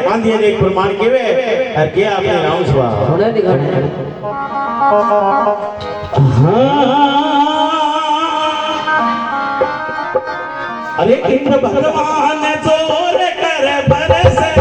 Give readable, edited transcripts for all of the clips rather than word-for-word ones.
आंधी ने एक प्रमाण केवे और के आपने नाम सुवा सुने दिखाने अरे इंद्र भगवान जोर कर बरसे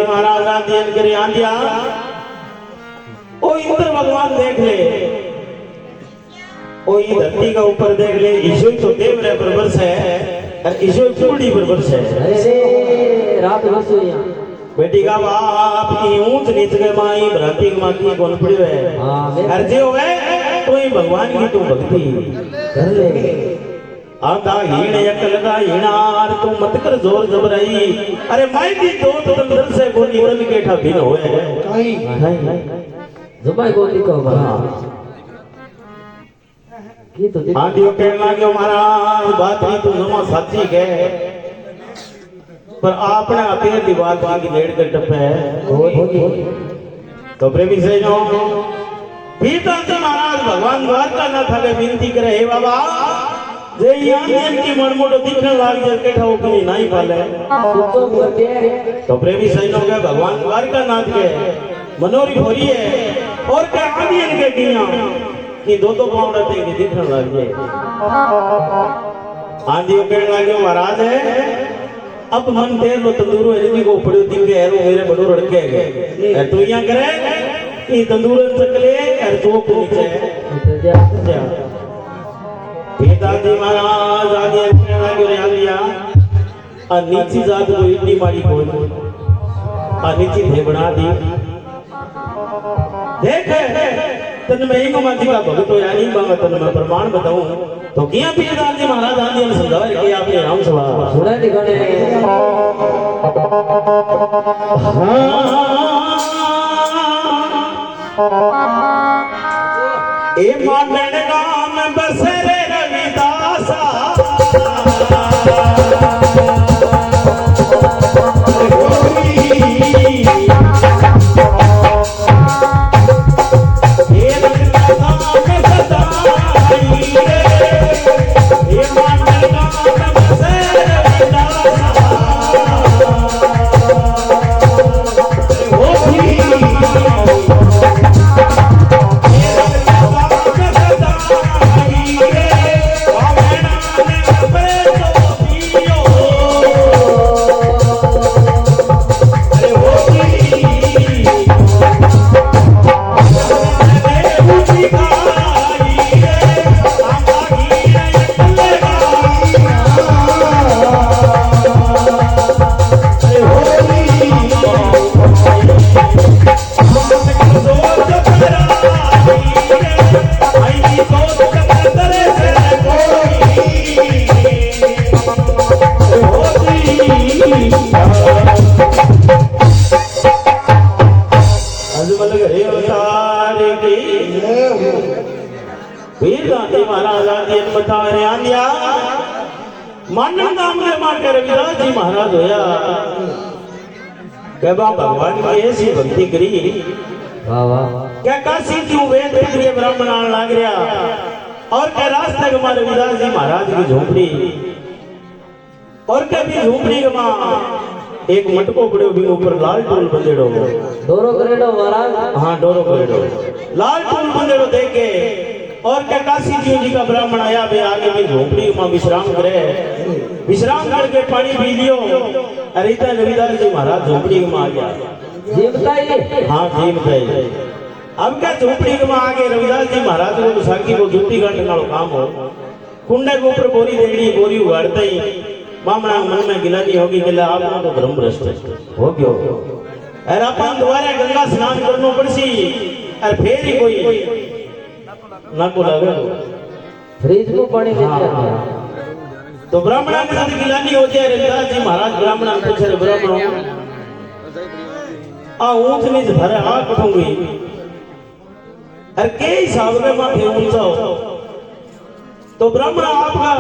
महाराज आंधियन करे आंधिया ओ इंद्र भगवान देख ले ओ ये धरती का ऊपर देख ले ईश्वर तो देव रे परवर्ष है और ईश्वर पूरी परवर्ष है अरे रात बरसो यहाँ बेटी का बाप की ऊंच नीच के माई भ्रांति की माती कौन पड़ी है हर जे होवे तो ही भगवान की तू भक्ति कर ले आंधा हीण यकलदा हीणार तू मत कर जोर जबराई अरे माई दी दो तंदर से गोली वन के ठा भिन होए काई जबाई गोली को बना की तो आंधियो कहना कि महाराज बात ही तू नमा सच्ची के पर आपने अतेर दीवार की लेड़ के टपे तो प्रेमी से जो पीता तो महाराज भगवान द्वारका ना था विनती करे हे बाबा जे यान की मनमोटो दिखने लाग जे के ठाओ कहीं नहीं पाले तो प्रेमी सैनो के भगवान द्वारका नाथ के मनोरी हो रही है और के आदियन के किया कि दो पाउंड ते दिखने लाग जे आंधियो कहने लगे महाराज है अब मन तेर लो तंदूरो एनी को पड़ो दिखे एरो मेरे बड़ो रड़के गए तू यहां करे कि तंदूर चकले और तो नीचे जा पिताजी महाराज आगे कहना क्यों रे आलिया आ नीची जात को इतनी मारी कोई आ नीची भेबड़ा दी देख तन में ही माजी का भगत हो यानी बाबा तन में प्रमाण बताऊं तो किया पिताजी महाराज आदि ने समझाया कि आपने नाम सुना सुना दिखाने ए मानन नाम बसरे रविदासा महाराज होया कहबा भगवान की ऐसी भक्ति करी वाह वाह क्या काशी की वेद प्रिय ब्राह्मण आने लग गया और क्या रास्ते के हमारे विदास जी महाराज की झोपड़ी और क्या भी झोपड़ी के मां एक मटको पड़ो भी ऊपर लाल टूल बंदेड़ो दोरो करेडो महाराज हाँ डोरो पड़ो लाल टूल बंदेड़ो देख के और क्या काशी जी का ब्राह्मण आया बे आगे में झोपड़ी में विश्राम करे विश्राम करके पानी पी लियो अरे इतना रविदास जी महाराज झोपड़ी में आ गया जी बताइए हाँ जी बताइए अब क्या झोपड़ी में आगे रविदास जी महाराज को साकी को जूती गांठ का काम हो कुंडे के ऊपर बोरी देनी बोरी उगाड़ते ही बामणा मन में गिलानी होगी कि आप तो धर्म भ्रष्ट हो गयो अरे अपन दोबारा गंगा स्नान करनो पड़सी और फिर ही कोई ना को लगे फ्रिज को पानी देते हैं तो ब्राह्मणा के साथ गिलानी हो जाए रविदास जी महाराज ब्राह्मणा ने पूछे ब्राह्मणों आ ऊंच नीच धरे आ कठूंगी अरे के हिसाब के माथे ऊंचा हो तो ब्राह्मण आपका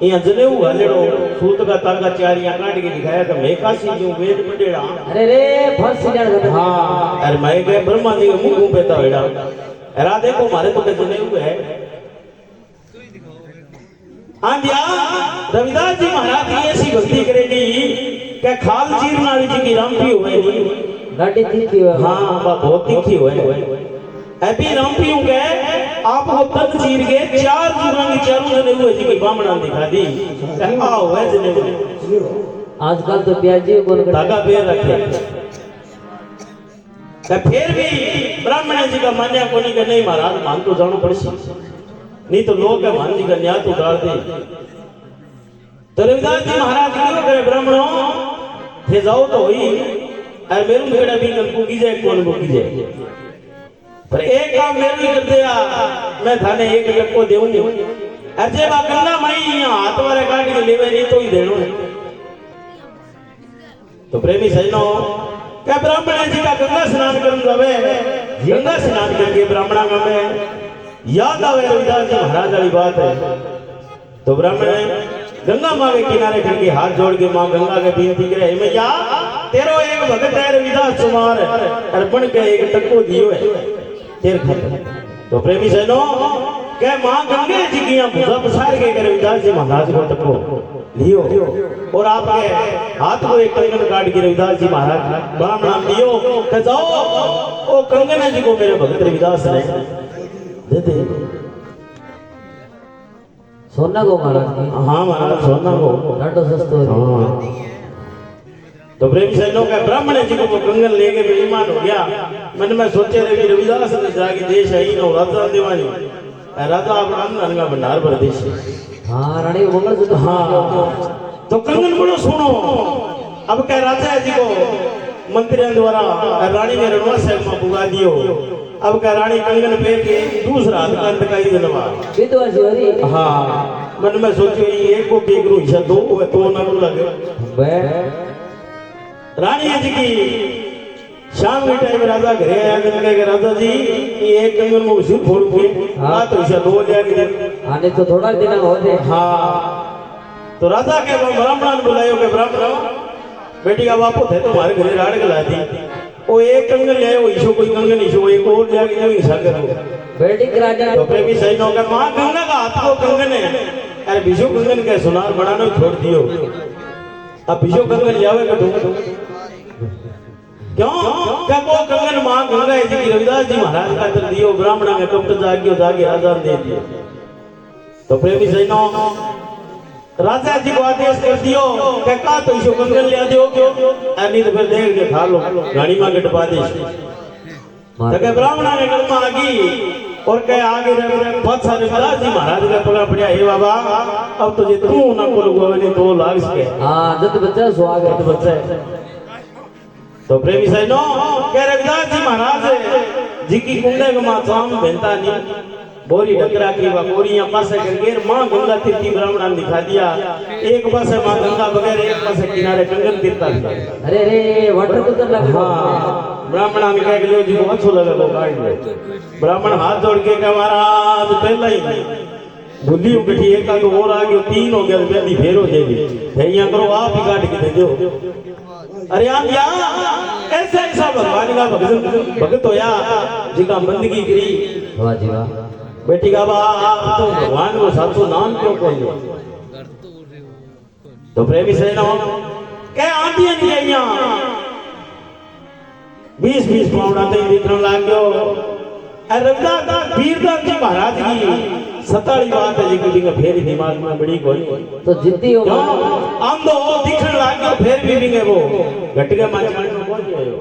यहाँ जनेऊ घालेड़ो सूत का तागा चारियां काट के दिखाया तो मैं काशी क्यों वेद पढ़ेड़ा अरे रे फंस जाने हाँ अरे मैं के ब्रह्मा जी के मुंह पे तो बेड़ा अरे देखो मारे तो के जनेऊ है हाँ दिया रविदास जी महाराज की ऐसी भक्ति करेगी क्या खाल चीर नाली जी की रामपी हुए गाड़ी तीखी हुआ हाँ बहुत तीखी हुए ऐपी रामपी हूँ गए आपको तन चीर के चार जुगां की चारों जने हुए जी की बामणा दिखा दी आओ है जने हुए आजकल तो प्याजी को धागा पैर रखे फिर भी ब्राह्मण जी का मान्या को नहीं नहीं महाराज मान तो जानो पड़सी नहीं तो लोग मान जी का न्याय तो उतार दे तो रविदास जी महाराज क्यों करे ब्राह्मणों थे जाओ तो हुई अरे मेरू बेड़ा भी कल की जाए कौन को की जाए पर एक काम मेरू ही कर दिया मैं थाने एक लक्को देऊंगी अरे बा गंगा माई यहाँ हाथ वाले काट के लेवे नहीं तो ही देनो है तो प्रेमी सजनो क्या ब्राह्मण जी का गंगा स्नान करन जावे गंगा स्नान करके ब्राह्मणा में याद आवे रविदास जी महाराज वाली बात है तो ब्राह्मण गंगा माँ के किनारे करके हाथ जोड़ के माँ गंगा के विनती करे मैया तेरो एक भगत है रविदास कुमार अर्पण के एक टक्को दियो है तेर खत तो प्रेमी सजनो क्या माँ गंगे जी की भुजा पसार के रविदास जी महाराज को टक्को लियो और आपके हाथ को एक कंगन काट के रविदास जी महाराज ब्राह्मण दियो तो जाओ ओ कंगन जी को मेरे भगत रविदास ने दे दे सोना को महाराज की हाँ महाराज सोना को लाटो सस्तो है तो प्रेम सजनों का ब्राह्मण जी को कंगन लेके बेईमान हो गया मन में सोचे रहे रविदास ने जाके देश आई नो राजा दीवानी राजा अपना नंगा भंडार भर देश हाँ रानी मंगल सूत्र हाँ तो कंगन बोलो सुनो अब क्या राजा जी को मंत्रियों द्वारा रानी ने रणवा साहब में पुगा दियो अब क्या रानी कंगन पहन के दूसरा हाथ का दिलवा विधवा जोरी हाँ मन में सोचो ये एक को केकरू हिस्सा दो तो ना को लगे बे रानी जी की शाम के टाइम राजा घरे आया तो कहे राजा जी ये एक कंगन में उसी फोड़ के हाँ तो हिस्सा दो जाके आने तो थोड़ा दिन हो दे हाँ तो राजा के ब्राह्मण बुलायो के ब्राह्मण बेटी का बापू थे तुम्हारे घरे राड़ गला दी वो एक कंगन ले वो ईशो कोई कंगन ईशो एक और ले आके नहीं हिस्सा करो बेटी राजा तो प्रेमी सही नो का मां गंगा का हाथ को कंगन है अरे बिशो कंगन के सुनार बनाना छोड़ दियो अब बिशो कंगन जावे का ढूंढ क्यों क्या वो कंगन मां गंगा जी की रविदास जी महाराज का कर दियो ब्राह्मण के कपट जागियो जाके आजाद दे दियो तो प्रेमी सही नो राजा जी को आदेश कर दियो कि का तो इसो कंगन ले दियो क्यों नहीं तो फिर देख के खा लो गाड़ी में गटवा दे तके ब्राह्मण ने गलमा आगी और कहे आगे बहुत सारे रविदास जी महाराज का पगा पड़िया हे बाबा अब तो जे तू ना को गोवनी तो लाग सके हां दत्त बच्चा स्वागत बच्चा तो प्रेमी सजनो कह रविदास जी महाराज जी की कुंडे को मां साम बेनता नहीं बोरी डकरा की बोरियां पासे करके मां गंगा तीर्थी ब्राह्मण दिखा दिया एक पासे मां गंगा बगैर एक पासे किनारे कंगन तीर्था अरे रे वाटर कूलर लगा हाँ ब्राह्मण ने कह लियो जी को अच्छो लगे वो काट ले ब्राह्मण हाथ जोड़ के कह महाराज पहला ही बुद्धि उकठी एक का तो और आ गयो तीन हो गया बेदी फेर हो जाएगी भैया करो आप ही काट के दे दो अरे आप या ऐसा ऐसा भगवान का भगत होया जिका बंदगी करी वाह जी वाह बेटी का बाप तो भगवान को साथो नाम क्यों कहो तो प्रेमी से ना के आंधी नहीं आईया 20-20 पाउंडा ते दिखण लाग गयो रविदास वीरदास जी महाराज की 47 बात है जी की फेरी दिमाग में बड़ी कोई तो जिद्दी हो आम तो दिखण लाग गयो फिर भी बिंगे वो घटके मंच में पहुंच गयो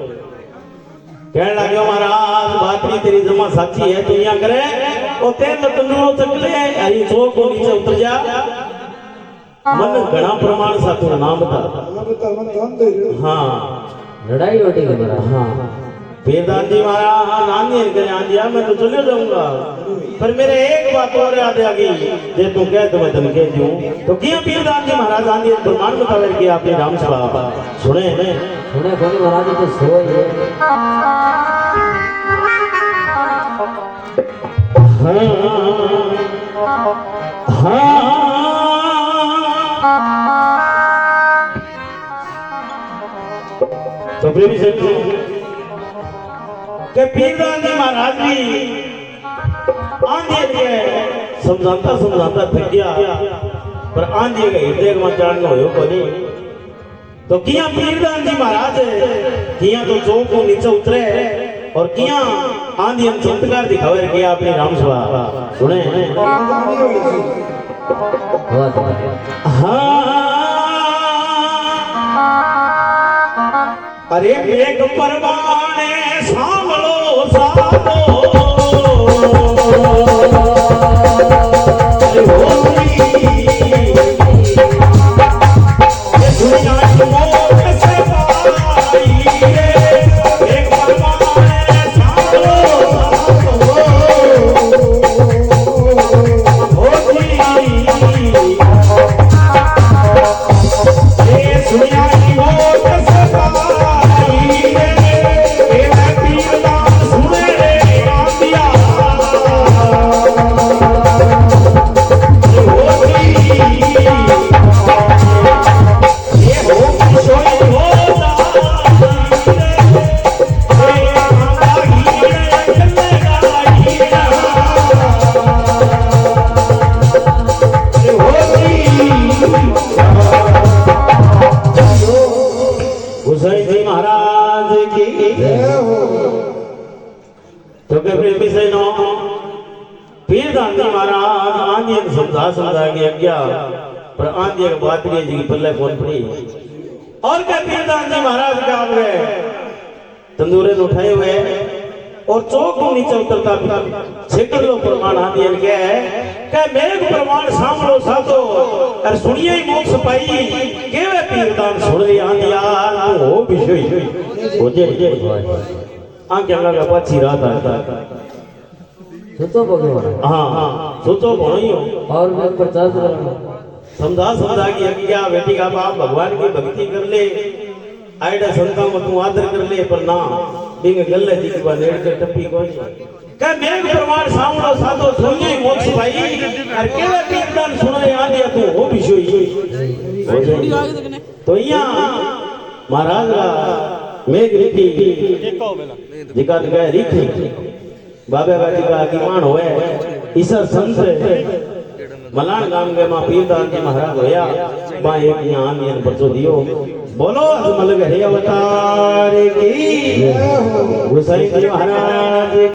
कहने लगे महाराज बात नहीं तेरी जमा साची है तू यहाँ करे और तेरे तंदुरो चकले अरे सो को नीचे उतर जा मन घना प्रमाण सा तू नाम बता हाँ लड़ाई होती है मेरा हाँ वेदांत जी महाराज नानी के ध्यान दिया मैं तो चले जाऊंगा पर मेरे एक बात और याद आ गई जे तू कह तो मैं तन कह दूं तो किया वेदांत जी महाराज आंधी प्रमाण मुताबिक कि आपने राम सभा सुने सुने कोनी महाराज तो सोई है हाँ तो प्रेमी से के पीरदास जी महाराज भी आंधी के समझाता समझाता थक गया पर आंधी के हृदय में चढ़ना हो कोनी तो किया पीरदास जी महाराज किया तो चौक को नीचे उतरे और किया आंधी हम चमत्कार दिखावे किया अपनी राम सभा सुने हाँ अरे मेघ परवाने सांभलो साधो अरे होली ये दुनिया की मौत से पाई रे मेघ परवाने सांभलो साधो होली ये दुनिया की मौत से पाई रे पीरदास सुने रे आंधिया हुसैन जी महाराज की तो के प्रेमी से नो पीरदास जी महाराज आंधी समझा समझा के अज्ञा पर आंधी के बात भी जी पल्ले फोन पड़ी और के पीरदास जी महाराज का गए तंदूरे उठाए हुए और चौक को नीचे उतरता छिकड़ लो प्रमाण आंधी के के मेरे को प्रमाण सामलो साधो और सुनिए ही मोक्ष पाई केवे पीरदान सुन ली आंधिया हो विषय हो जे आंखें लगा पाछी रात आता सुतो भगवान हाँ सोचो भणो ही हो और मैं 50 रहा समझा समझा की अज्ञा बेटी का बाप भगवान की भक्ति कर ले आइडा संता में तू आदर कर ले पर ना बिंग गल्ले जी की नेड़ के टप्पी कोई के मेघ प्रमाण सामलो साधो सुनिए मोक्ष भाई और केवे पीरदान सुने आंधिया तू हो विषय हो जे तो यहाँ महाराज रा मेघ रीति जिका गए रीति बाबा बाजी का अभिमान होए ईसा संत मलान गाम के मां पीरदास जी महाराज होया बा एक यहाँ आंधियन परचो दियो बोलो अजमल गहे अवतार की हुसैन जी महाराज